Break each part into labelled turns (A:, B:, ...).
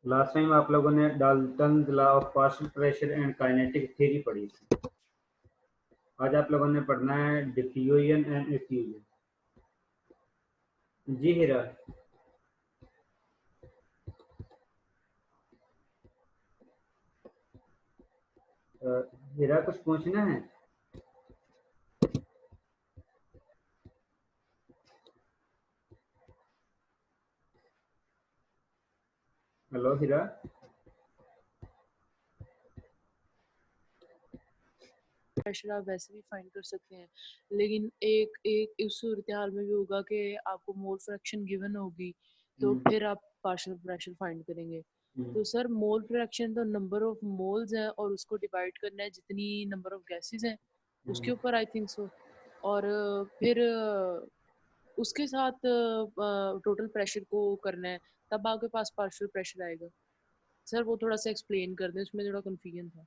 A: Last time आप लोगों ने Dalton's law of partial pressure and kinetic theory पढ़ी थी। आज आप लोगों ने पढ़ना है डिफ्यूजन एंड इफ्यूजन। जी हीरा, हीरा कुछ पूछना है? हेलो हीरा।
B: प्रेशर आप वैसे भी फाइंड कर सकते हैं, लेकिन एक एक इस सूरत हाल में भी होगा कि आपको मोल फ्रैक्शन गिवन होगी, तो फिर आप पार्शियल प्रेशर फाइंड करेंगे। तो सर मोल फ्रैक्शन तो नंबर ऑफ मोल्स है और उसको डिवाइड करना है जितनी नंबर ऑफ गैसेस हैं उसके ऊपर, आई थिंक सो। और फिर उसके साथ टोटल प्रेशर को करना है, तब आपके पास पार्शियल प्रेशर आएगा। सर वो थोड़ा सा एक्सप्लेन कर दें, उसमें थोड़ा कंफ्यूजन था।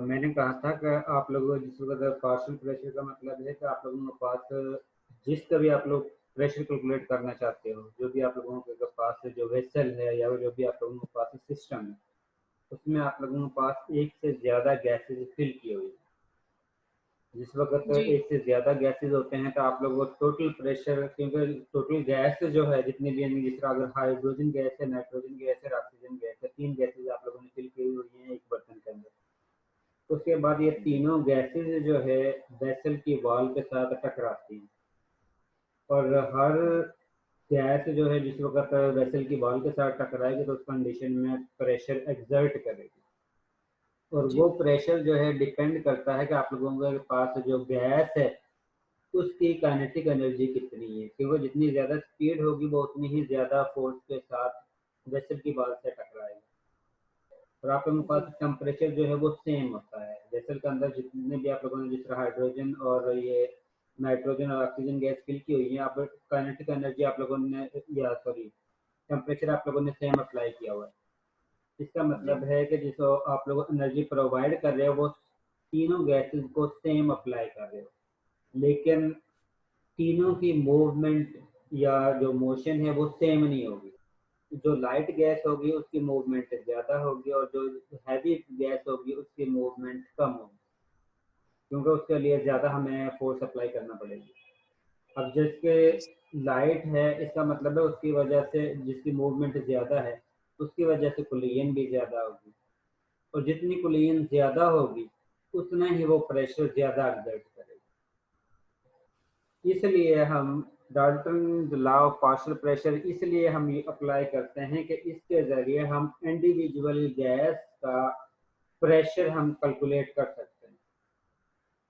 A: मैंने कहा था कि आप लोगों जिस वक्त पार्शियल प्रेशर का मतलब है कि आप लोगों के पास जिसका भी आप लोग प्रेशर कैलकुलेट करना चाहते हो, जो भी आप लोगों के पास जो वेसल है या जो भी आप लोगों के पास सिस्टम है, उसमें आप लोगों के पास एक से ज़्यादा गैसेज फिल की हुई है। जिस वक्त
B: जी
A: एक से ज़्यादा गैसेज होते हैं तो आप लोगों को टोटल प्रेशर, क्योंकि टोटल गैस जो है जितनी भी है, जिस तरह अगर हाइड्रोजन गैस है, नाइट्रोजन गैस है, ऑक्सीजन गैस है, 3 गैसेज आप लोगों ने फिल की हुई हैं एक बर्तन के अंदर। उसके बाद ये तीनों गैसेज जो है वेसल की वॉल के साथ टकराती हैं, और हर गैस जो है जिस वक्त वेसल की वॉल के साथ टकराएगी तो उस कंडीशन में प्रेशर एक्सर्ट करेगी, और
B: जी
A: वो प्रेशर जो है डिपेंड करता है कि आप लोगों के पास जो गैस है उसकी काइनेटिक एनर्जी कितनी है, क्योंकि जितनी ज़्यादा स्पीड होगी वो उतनी ही ज़्यादा फोर्स के साथ वेसल की वॉल से टकराएगी। और आप लोगों के
B: जी
A: पास टेम्परेचर जो है वो सेम होता है वेसल के अंदर। जितने भी आप लोगों ने जिस तरह हाइड्रोजन और ये नाइट्रोजन और ऑक्सीजन गैस फिल की हुई है, आप काइनेटिक एनर्जी आप लोगों ने, या सॉरी, टेम्परेचर आप लोगों ने सेम अप्लाई किया हुआ है। इसका
B: जी
A: मतलब है कि जिसको आप लोग एनर्जी प्रोवाइड कर रहे हो वो तीनों गैसेस को सेम अप्लाई कर रहे हो, लेकिन तीनों की मूवमेंट या जो मोशन है वो सेम नहीं होगी। जो लाइट गैस होगी उसकी मूवमेंट ज़्यादा होगी, और जो हैवी गैस होगी उसकी मूवमेंट कम होगी, क्योंकि उसके लिए ज़्यादा हमें फोर्स अप्लाई करना पड़ेगी। अब जिसके
B: जी
A: लाइट है, इसका मतलब है उसकी वजह से जिसकी मूवमेंट ज़्यादा है उसकी वजह से कुलियन भी ज़्यादा होगी, और जितनी कुलियन ज़्यादा होगी उतना ही वो प्रेशर ज़्यादा एक्सर्ट करेगा। इसलिए हम Dalton law of partial pressure इसलिए हम ये अप्लाई करते हैं कि इसके ज़रिए हम इंडिविजुअल गैस का प्रेशर हम कैलकुलेट कर सकते हैं।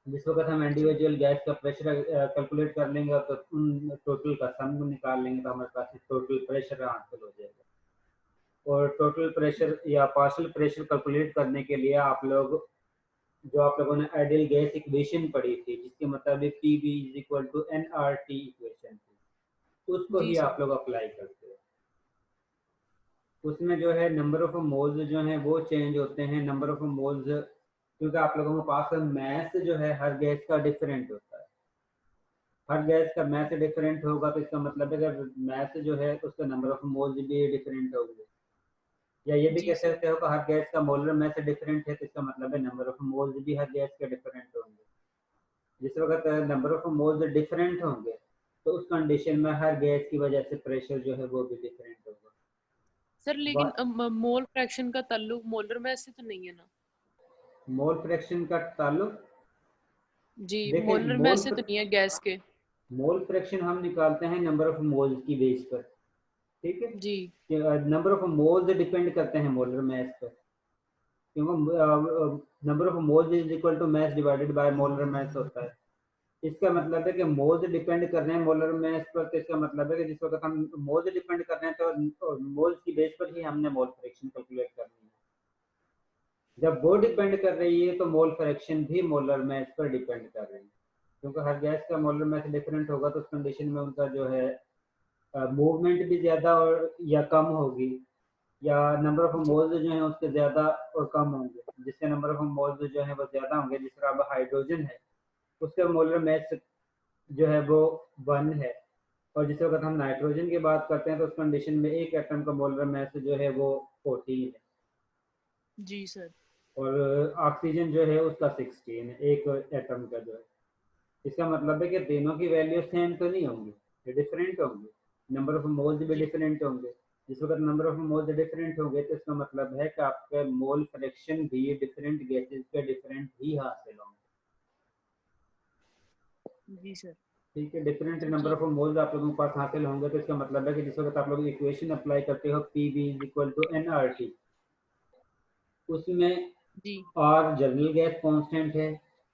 A: जिस वक्त हम
B: जी
A: इंडिविजुअल गैस का प्रेशर कैलकुलेट कर लेंगे तो उन टोटल का सम निकाल लेंगे तो हमारे पास टोटल प्रेशर हासिल हो जाएगा। और टोटल प्रेशर या पार्शियल प्रेशर कैलकुलेट करने के लिए आप लोग, जो आप लोगों ने आइडियल गैस इक्वेशन पढ़ी थी जिसके मुताबिक P V is equal to n R T equation थी, उसको
B: जी
A: ही
B: सर।
A: आप लोग अप्लाई करते हो। उसमें जो है नंबर ऑफ मोल्स जो हैं वो चेंज होते हैं, नंबर ऑफ मोल्स, क्योंकि आप लोगों के पास मैथ जो है हर गैस का डिफरेंट होता है। हर गैस का मैथ डिफरेंट होगा तो इसका मतलब है अगर मैथ जो है तो उसका नंबर ऑफ मोल्स भी डिफरेंट होंगे। या ये भी
B: जी
A: कह
B: सर।
A: सकते हो कि हर गैस का मोलर मैथ डिफरेंट है तो इसका मतलब है नंबर ऑफ मोल्स भी हर गैस के डिफरेंट होंगे। जिस वक्त नंबर ऑफ मोल्स डिफरेंट होंगे तो उस कंडीशन में हर गैस की वजह से प्रेशर जो है वो भी डिफरेंट होगा।
B: सर लेकिन मोल फ्रैक्शन का ताल्लुक मोलर में से तो नहीं है ना?
A: मोल फ्रैक्शन का ताल्लुक,
B: जी
A: देखें,
B: मोलर में से तो नहीं है गैस के।
A: मोल फ्रैक्शन हम निकालते हैं नंबर ऑफ मोल्स की बेस पर, ठीक है,
B: जी
A: कि नंबर ऑफ मोल्स डिपेंड करते हैं मोलर मास पर, क्योंकि number of moles is equal to mass divided by molar mass होता है। इसका मतलब है कि मोल्स डिपेंड कर रहे हैं मोलर मास पर, तो इसका मतलब है कि जिस वक्त हम मोल्स डिपेंड कर रहे हैं तो मोल्स की बेस पर ही हमने मोल फ्रैक्शन कैलकुलेट करनी है। जब वो डिपेंड कर रही है तो मोल फ्रैक्शन भी मोलर मास पर डिपेंड कर रही है, क्योंकि हर गैस का मोलर मास डिफरेंट होगा तो उस कंडीशन में उनका जो है मूवमेंट भी ज़्यादा और या कम होगी, या नंबर ऑफ
B: जी
A: मोल्स जो हैं उसके ज़्यादा और कम होंगे। जिसके नंबर ऑफ मोल्स जो हैं वो ज़्यादा होंगे, जिस तरह अब हाइड्रोजन है उसका मोलर मास जो है वो 1 है, और जिस वक्त हम नाइट्रोजन की बात करते हैं तो उस कंडीशन में एक एटम का मोलर मास जो है वो 14 है,
B: जी सर।
A: और ऑक्सीजन जो है उसका 16 है एक एटम का जो है। इसका मतलब है कि तीनों की वैल्यू सेम तो नहीं होंगी, ये डिफरेंट होंगी, नंबर ऑफ मोल्स भी
B: जी
A: डिफरेंट होंगे। जिस वक्त नंबर ऑफ मोल्स डिफरेंट होंगे तो इसका मतलब है कि आपके मोल फ्रैक्शन भी डिफरेंट गैसेस के डिफरेंट ही हासिल होंगे।
B: जी सर।
A: ठीक है, डिफरेंट
B: तो
A: नंबर
B: ठीक।
A: ऑफ मोल्स आप लोगों के पास हासिल होंगे तो इसका मतलब है कि जिस वक्त आप लोग इक्वेशन अप्लाई करते हो P V is equal to n R T, उसमें
B: जी
A: आर जनरल गैस कांस्टेंट है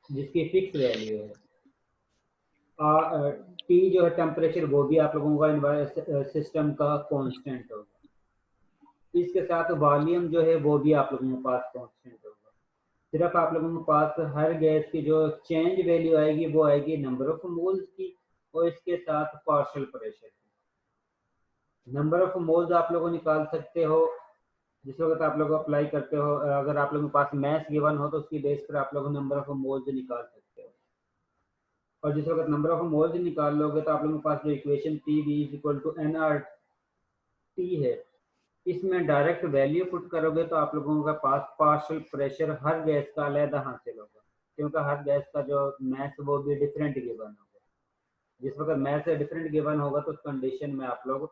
A: जिसकी फिक्स वैल्यू है, टी जो है टेम्परेचर वो भी आप लोगों का सिस्टम का कांस्टेंट होगा। इसके साथ वॉल्यूम जो है वो भी आप लोगों के पास कांस्टेंट होगा। सिर्फ आप लोगों के पास हर गैस की जो चेंज वैल्यू आएगी वो आएगी नंबर ऑफ मोल्स की और इसके साथ पार्शियल प्रेशर की। नंबर ऑफ मोल्स आप लोग निकाल सकते हो जिस वक्त आप लोग अप्लाई करते हो, अगर आप लोगों के पास मैथ गिवन हो तो उसकी बेस पर आप लोग नंबर ऑफ मोल्स निकाल सकते हो। और जिस वक्त नंबर ऑफ मोल्स निकाल लोगे तो आप लोगों के पास जो equation P V is equal to n R T है, इसमें डायरेक्ट वैल्यू पुट करोगे तो आप लोगों के पास पार्शियल प्रेशर हर गैस का अलग हासिल होगा, क्योंकि हर गैस का जो मैथ वो भी डिफरेंट गिवन होगा। जिस वक्त मैथ से डिफरेंट गिवन होगा तो उस कंडीशन में आप लोग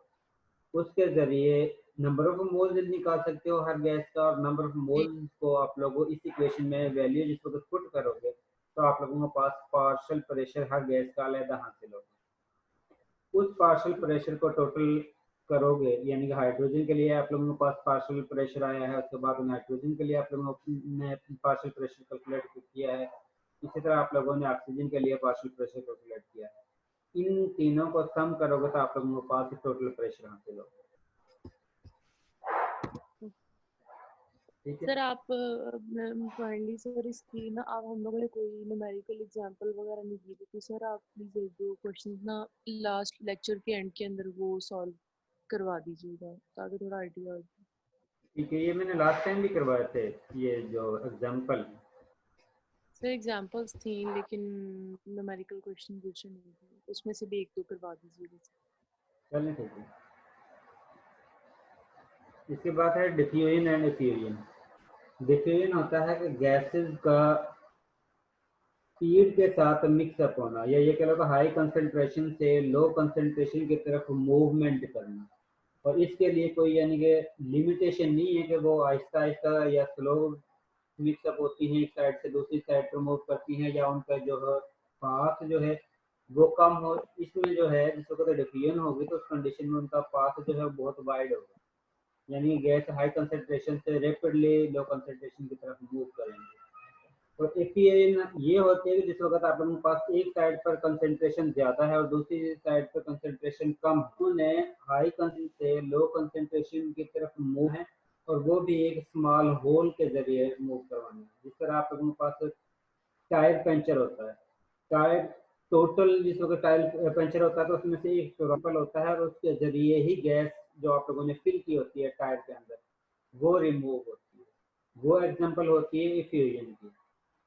A: उसके जरिए नंबर ऑफ मोल्स निकाल सकते हो हर गैस का, और नंबर ऑफ
B: जी
A: मोल्स को आप लोग इस इक्वेशन में वैल्यू जिस वक्त पुट करोगे तो आप लोगों के पास पार्शियल प्रेशर हर गैस का अलग हासिल होगा। उस पार्शियल प्रेशर को टोटल करोगे, यानी कि हाइड्रोजन के लिए आप लोगों के पास पार्शियल प्रेशर आया है, उसके बाद नाइट्रोजन के लिए आप लोगों ने पार्शियल प्रेशर कैलकुलेट किया है, इसी तरह आप लोगों ने ऑक्सीजन के लिए पार्शियल प्रेशर कैलकुलेट किया है। इन तीनों को सम करोगे तो आप लोगों के पास टोटल प्रेशर हासिल होगा। ठीक है,
B: सर, आप काइंडली सर इसकी ना आप हम लोगों ने कोई न्यूमेरिकल एग्जांपल वगैरह नहीं दी थी सर, आप प्लीज एक दो क्वेश्चन ना लास्ट लेक्चर के एंड के अंदर वो सॉल्व करवा दीजिएगा ताकि थोड़ा आइडिया हो।
A: ठीक है, ये मैंने लास्ट टाइम भी करवाए थे, ये जो एग्जाम्पल।
B: सर एग्जांपल्स थी लेकिन न्यूमेरिकल क्वेश्चन पूछे नहीं थे, उसमें से भी एक दो करवा दीजिएगा सर।
A: चलें ठीक है। इसके बाद है डिफ्यूजन एंड एफ्यूजन। डिफ्यूजन होता है कि गैसेस का स्पीड के साथ मिक्सअप होना, या ये कह लो हाई कंसंट्रेशन से लो कंसंट्रेशन की तरफ मूवमेंट करना। और इसके लिए कोई यानी कि लिमिटेशन नहीं है कि वो आहिस्ता आहिस्ता या स्लो मिक्सअप होती हैं, एक साइड से दूसरी साइड पर मूव करती हैं, या उनका जो है पाथ जो है वो कम हो। इसमें जो है जिस वक्त डिफ्यूजन होगी तो उस कंडीशन में उनका पाथ जो है बहुत वाइड होगा, यानी गैस हाई कंसंट्रेशन से रैपिडली लो कंसंट्रेशन की तरफ मूव करेंगे। तो एफिएन ये होते हैं कि जिस वक्त आप लोगों के पास एक साइड पर कंसंट्रेशन ज्यादा है और दूसरी साइड पर कंसंट्रेशन कम है, उन्हें हाई कंसंट्रेशन से लो कंसंट्रेशन की तरफ मूव है, और वो भी एक स्मॉल होल के जरिए मूव करवाना है। जिस तरह आप लोगों के पास टायर पंचर होता है, टायर टोटल जिस वक्त टायर पंचर होता है तो उसमें से एक रॉपल होता है और उसके जरिए ही गैस जो आप लोगों ने फिल की होती है टायर के अंदर वो रिमूव होती है। वो एग्जांपल होती है इफ्यूजन की।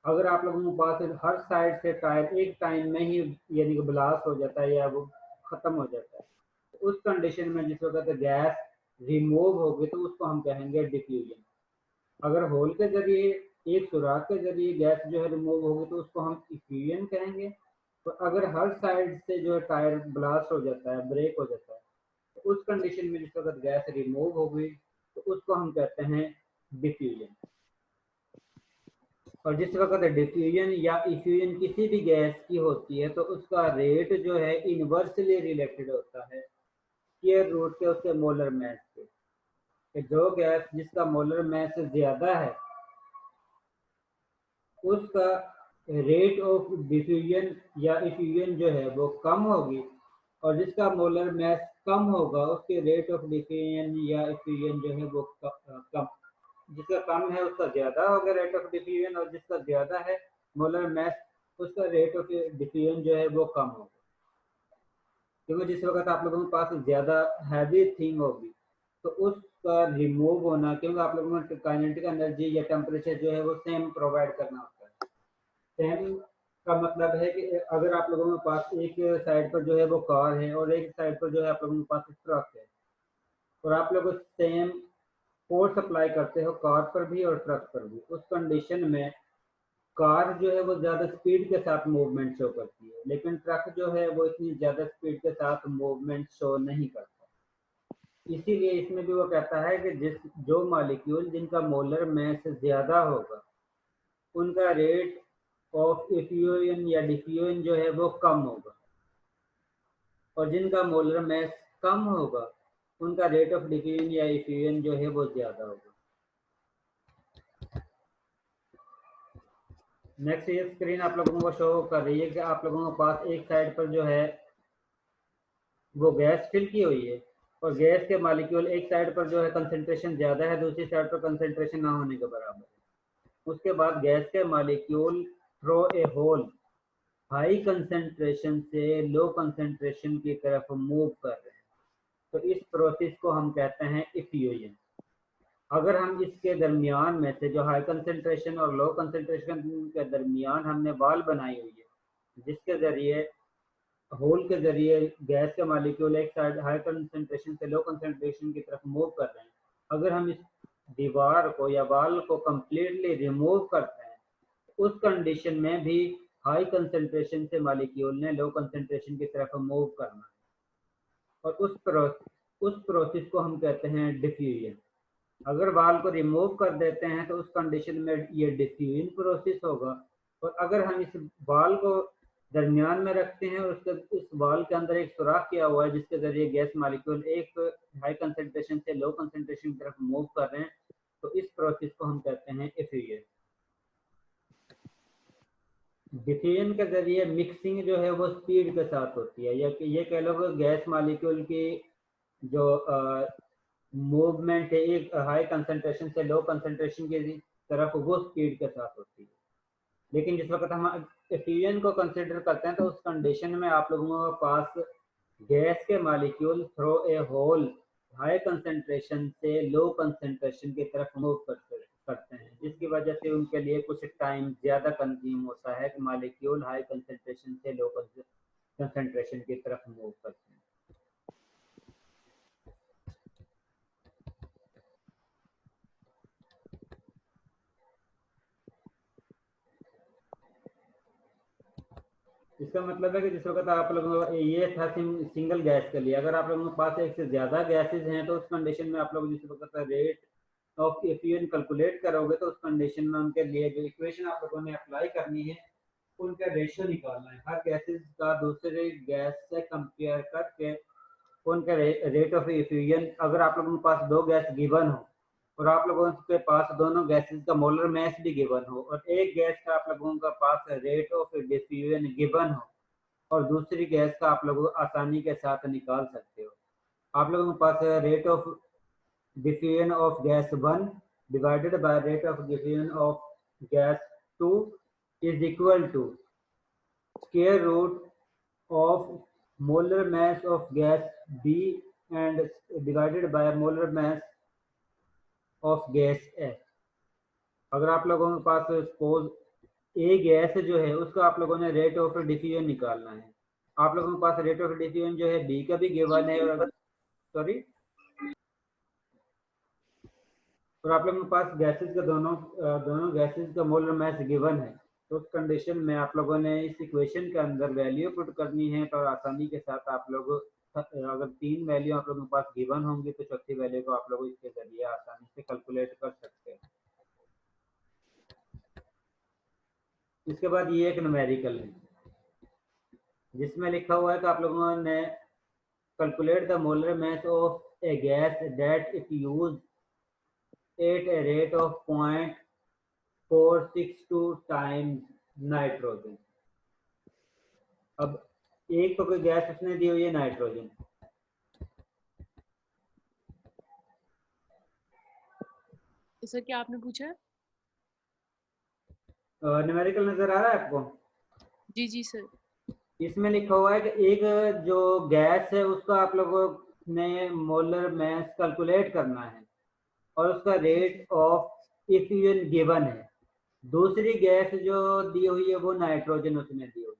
A: अगर आप लोगों के पास हर साइड से टायर एक टाइम में ही यानी कि ब्लास्ट हो जाता है या वो खत्म हो जाता है, तो उस कंडीशन में जिस वक्त गैस रिमूव होगी तो उसको हम कहेंगे डिफ्यूजन। अगर होल के जरिए एक सुराख के जरिए गैस जो है रिमूव होगी तो उसको हम इफ्यूजन कहेंगे। तो अगर हर साइड से जो है टायर ब्लास्ट हो जाता है, ब्रेक हो जाता है, तो उस कंडीशन में जिस वक्त गैस रिमूव होगी तो उसको हम कहते हैं डिफ्यूजन। और जिस वक्त डिफ्यूजन या इफ्यूजन किसी भी गैस की होती है तो उसका रेट जो है इनवर्सली रिलेटेड होता है स्क्वायर रूट के उसके मोलर मास से। कि जो गैस जिसका मोलर मास ज्यादा है उसका रेट ऑफ डिफ्यूजन या इफ्यूजन जो है वो कम होगी, और जिसका मोलर मास कम होगा उसके रेट ऑफ डिफ्यूजन या इफ्यूजन जो है वो कम। जिसका कम है उसका ज्यादा होगा रेट ऑफ डिफ्यूजन, और जिसका ज्यादा है मोलर मास उसका रेट ऑफ डिफ्यूजन जो है वो कम होगा। क्योंकि जिस वक्त आप लोगों के पास ज्यादा हैवी थिंग होगी तो उसका रिमूव होना, क्योंकि आप लोगों को काइनेटिक एनर्जी या टेम्परेचर जो है वो सेम प्रोवाइड करना होता है, सेम का मतलब है कि अगर आप लोगों के पास एक साइड पर जो है वो कार है और एक साइड पर जो है आप लोगों के पास ट्रक है, और आप लोग सेम फोर्स अप्लाई करते हो कार पर भी और ट्रक पर भी, उस कंडीशन में कार जो है वो ज़्यादा स्पीड के साथ मूवमेंट शो करती है, लेकिन ट्रक जो है वो इतनी ज़्यादा स्पीड के साथ मूवमेंट शो नहीं करता। इसीलिए इसमें भी वो कहता है कि जो मॉलिक्यूल जिनका मोलर मास ज़्यादा होगा उनका रेट ऑफ इफ्यूजन या डिफ्यूजन जो है वो कम होगा, और जिनका मोलर मास कम होगा उनका रेट ऑफ डिफ्यूजन या इफ्यूजन जो है वो ज़्यादा होगा। नेक्स्ट ये स्क्रीन आप लोगों को शो कर रही है कि आप लोगों के पास एक साइड पर जो है वो गैस फिल की हुई है, और गैस के मॉलिक्यूल एक साइड पर जो है कंसंट्रेशन ज़्यादा है, दूसरी साइड पर कंसंट्रेशन ना होने के बराबर है। उसके बाद गैस के मॉलिक्यूल थ्रो ए होल हाई कंसंट्रेशन से लो कंसंट्रेशन की तरफ मूव कर रहे हैं, तो इस प्रोसेस को हम कहते हैं इफ्यूजन। अगर हम इसके दरमियान में से जो हाई कंसंट्रेशन और लो कंसंट्रेशन के दरमियान हमने वाल बनाई हुई है, जिसके ज़रिए होल के ज़रिए गैस के मॉलिक्यूल एक साइड हाई कंसंट्रेशन से लो कंसंट्रेशन की तरफ मूव कर रहे हैं, अगर हम इस दीवार को या वाल को कम्प्लीटली रिमूव करते हैं, उस कंडीशन में भी हाई कंसंट्रेशन से मॉलिक्यूल ने लो कंसंट्रेशन की तरफ मूव करना है, और उस प्रोसेस को हम कहते हैं डिफ्यूजन। अगर वाल को रिमूव कर देते हैं तो उस कंडीशन में ये डिफ्यूजन प्रोसेस होगा, और अगर हम इस वाल को दरमियान में रखते हैं और उसके इस वाल के अंदर एक सुराख किया हुआ है जिसके जरिए गैस मॉलिक्यूल एक हाई कंसंट्रेशन से लो कंसंट्रेशन की तरफ मूव कर रहे हैं, तो इस प्रोसेस को हम कहते हैं इफ्यूजन। डिफ्यूजन के जरिए मिक्सिंग जो है वो स्पीड के साथ होती है, या कि ये कह लो कि गैस मॉलिक्यूल की जो मूवमेंट है एक हाई कंसंट्रेशन से लो कंसंट्रेशन की तरफ वो स्पीड के साथ होती है। लेकिन जिस वक्त हम इफ्यूजन को कंसिडर करते हैं तो उस कंडीशन में आप लोगों के पास गैस के मॉलिक्यूल थ्रो ए होल हाई कंसंट्रेशन से लो कंसंट्रेशन की तरफ मूव करते हैं, जिसकी वजह से उनके लिए कुछ टाइम ज़्यादा कंज्यूम होता है कि मॉलिक्यूल हाई कंसंट्रेशन से लो कंसंट्रेशन की तरफ मूव करते हैं। इसका मतलब है कि जिस वक्त आप लोगों ये था सिंगल गैस के लिए, अगर आप लोगों के पास एक से ज़्यादा गैसेज हैं तो उस कंडीशन में आप लोग जिस वक्त रेट ऑफ इफ्यूजन कैलकुलेट करोगे तो उस कंडीशन में उनके लिए जो इक्वेशन आप लोगों ने अप्लाई करनी है उनका रेशियो निकालना है, हर गैसेज का दूसरे गैस से कंपेयर करके उनका रेट ऑफ इफ्यूजन। अगर आप लोगों के पास दो गैस गिवन हो और आप लोगों के पास दोनों गैसेस का मोलर मास भी गिवन हो, और एक गैस का आप लोगों का पास रेट ऑफ डिफ्यूजन गिवन हो और दूसरी गैस का आप लोग आसानी के साथ निकाल सकते हो। आप लोगों के पास rate of diffusion of gas 1 divided by rate of diffusion of gas 2 is equal to square root of molar mass of gas B and divided by molar mass of gas A। अगर आप लोगों के पास suppose ए gas जो है उसका आप लोगों ने रेट ऑफ डिफ्यूजन निकालना है, आप लोगों के पास रेट ऑफ डिफ्यूजन जो है बी का भी गिवन है, और सॉरी और आप लोगों के पास गैसेस का दोनों गैसेस का मोलर मास गिवन है, तो उस कंडीशन में आप लोगों ने इस इक्वेशन के अंदर वैल्यू पुट करनी है, तो आसानी के साथ आप लोग अगर तीन वैल्यू आप लोगों के पास गिवन होंगी तो चौथी वैल्यू को आप लोग इसके जरिए आसानी से कैलकुलेट कर सकते हैं। इसके बाद ये एक न्यूमेरिकल है जिसमें लिखा हुआ है कि आप लोगों ने calculate the molar mass of A gas that if use at a rate of 0.462 times nitrogen. अब एक तो कोई गैस उसने दी हुई है नाइट्रोजन,
B: सर क्या आपने पूछा है?
A: न्यूमेरिकल नजर आ रहा है आपको?
B: जी जी सर।
A: इसमें लिखा हुआ है कि एक जो गैस है उसका आप लोगों ने मोलर मास कैलकुलेट करना है और उसका रेट ऑफ इफ्यूजन गिवन है। दूसरी गैस जो दी हुई है वो नाइट्रोजन उसने दी हुई है,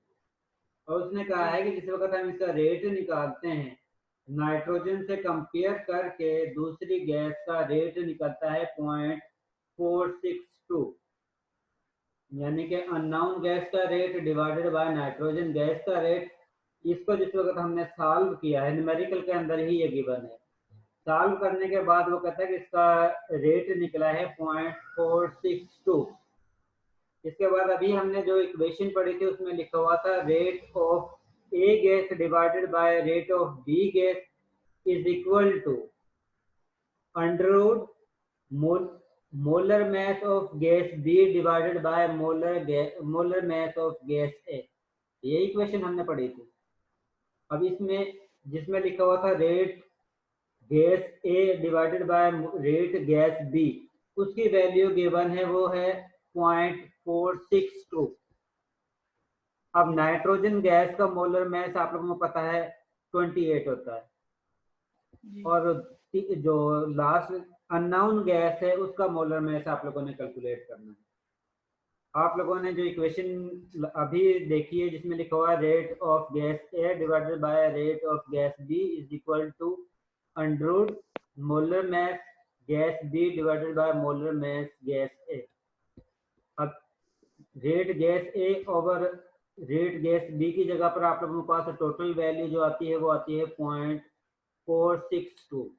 A: और उसने कहा है कि जिस वक्त हम इसका रेट निकालते हैं नाइट्रोजन से कंपेयर करके दूसरी गैस का रेट निकलता है 0.462, यानी कि अननोन गैस का rate divided by nitrogen gas का रेट। इसको जिस वक्त हमने सॉल्व किया है, न्यूमेरिकल के अंदर ही ये गिवन है, सॉल्व करने के बाद वो कहता है कि इसका रेट निकला है 0.462। इसके बाद अभी हमने जो इक्वेशन पढ़ी थी उसमें लिखा हुआ था rate of A gas divided by rate of B gas is equal to under root molar mass of gas B divided by molar mass of gas A। ये इक्वेशन हमने पढ़ी थी। अब इसमें जिसमें लिखा हुआ था rate gas A divided by rate gas B, उसकी वैल्यू गिवन है वो है 0.462। अब नाइट्रोजन गैस का मोलर मैस आप लोगों को पता है 28 होता है, और जो लास्ट अननोन गैस है उसका मोलर मैस आप लोगों ने कैलकुलेट करना है। आप लोगों ने जो इक्वेशन अभी देखी है जिसमें लिखा हुआ है rate of gas A divided by rate of gas B is equal to under root molar mass gas B divided by molar mass gas A. अब rate gas A over rate gas B की जगह पर आप लोगों के पास total value जो आती है वो आती है 0.462,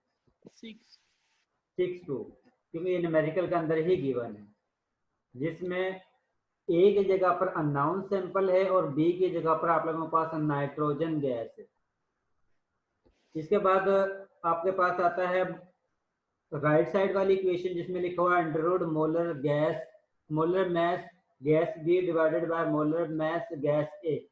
A: क्योंकि ये न्यूमेरिकल के अंदर ही गिवन है, जिसमें ए की जगह पर अननोन सैंपल है और बी की जगह पर आप लोगों के पास नाइट्रोजन गैस है। इसके बाद आपके पास आता है राइट साइड वाली इक्वेशन जिसमें लिखा हुआ है under root molar mass gas B divided by molar mass gas A.